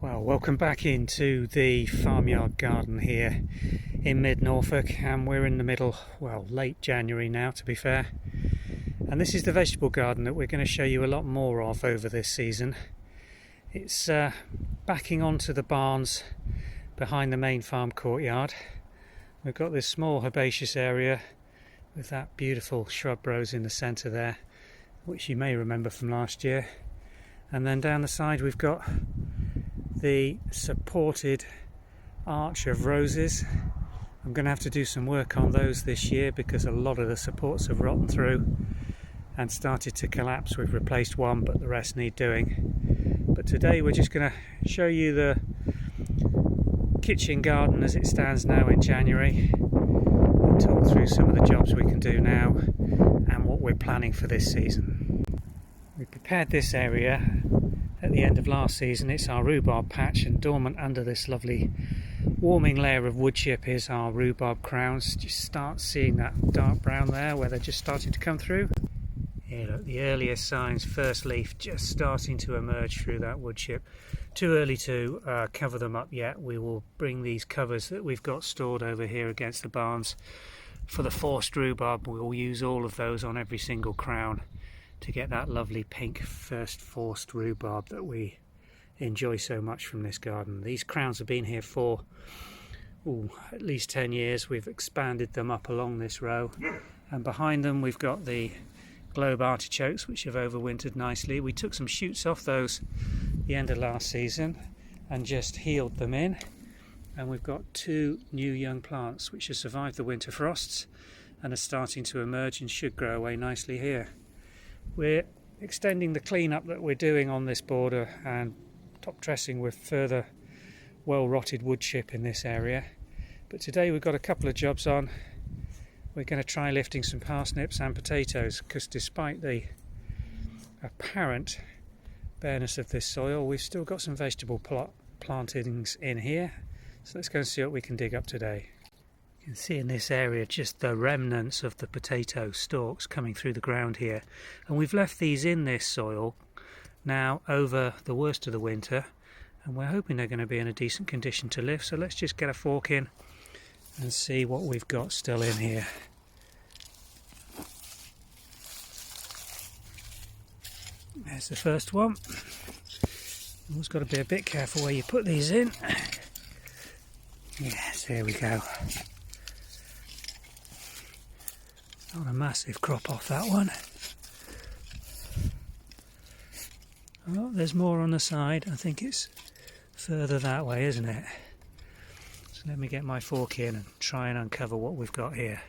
Well, welcome back into the farmyard garden here in mid-Norfolk, and we're in the middle, well, late January now to be fair, and this is the vegetable garden that we're going to show you a lot more of over this season. It's backing onto the barns behind the main farm courtyard. We've got this small herbaceous area with that beautiful shrub rose in the centre there, which you may remember from last year, and then down the side we've got the supported arch of roses. I'm going to have to do some work on those this year because a lot of the supports have rotten through and started to collapse. We've replaced one, but the rest need doing. But today we're just going to show you the kitchen garden as it stands now in January and talk through some of the jobs we can do now and what we're planning for this season. We prepared this area at the end of last season. It's our rhubarb patch, and dormant under this lovely warming layer of wood chip is our rhubarb crowns. Just start seeing that dark brown there where they're just starting to come through. Here, look, the earliest signs, first leaf just starting to emerge through that wood chip. Too early to cover them up yet. We will bring these covers that we've got stored over here against the barns for the forced rhubarb. We'll use all of those on every single crown to get that lovely pink first forced rhubarb that we enjoy so much from this garden. These crowns have been here for at least 10 years. We've expanded them up along this row, and behind them we've got the globe artichokes, which have overwintered nicely. We took some shoots off those the end of last season and just healed them in, and we've got two new young plants which have survived the winter frosts and are starting to emerge and should grow away nicely here. We're extending the cleanup that we're doing on this border and top dressing with further well rotted wood chip in this area. But today we've got a couple of jobs on. We're going to try lifting some parsnips and potatoes, because despite the apparent bareness of this soil, we've still got some vegetable plantings in here. So let's go and see what we can dig up today. You can see in this area just the remnants of the potato stalks coming through the ground here, and we've left these in this soil now over the worst of the winter, and we're hoping they're going to be in a decent condition to lift. So let's just get a fork in and see what we've got still in here. There's the first one. Always got to be a bit careful where you put these in. Yes, there we go. Not a massive crop off that one. Oh, there's more on the side. I think it's further that way, isn't it? So let me get my fork in and try and uncover what we've got here.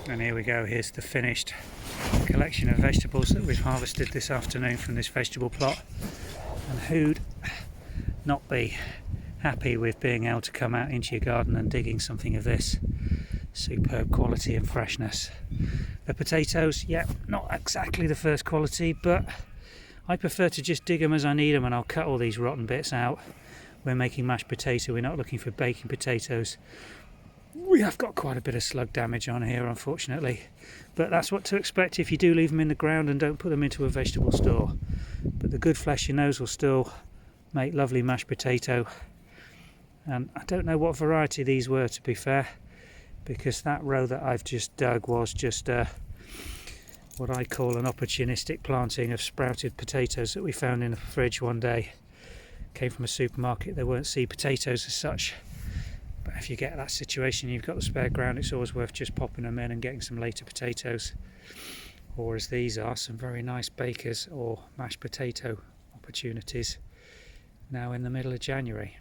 And here we go. Here's the finished collection of vegetables that we've harvested this afternoon from this vegetable plot. And who'd not be happy with being able to come out into your garden and digging something of this superb quality and freshness. The potatoes, yeah, not exactly the first quality, but I prefer to just dig them as I need them, and I'll cut all these rotten bits out. We're making mashed potato, we're not looking for baking potatoes. We have got quite a bit of slug damage on here, unfortunately, but that's what to expect if you do leave them in the ground and don't put them into a vegetable store. But the good fleshy nose will still make lovely mashed potato. And I don't know what variety these were, to be fair, because that row that I've just dug was just what I call an opportunistic planting of sprouted potatoes that we found in the fridge one day. Came from a supermarket. They weren't seed potatoes as such, but if you get that situation, you've got the spare ground, it's always worth just popping them in and getting some later potatoes, or as these are, some very nice bakers or mashed potato opportunities now in the middle of January.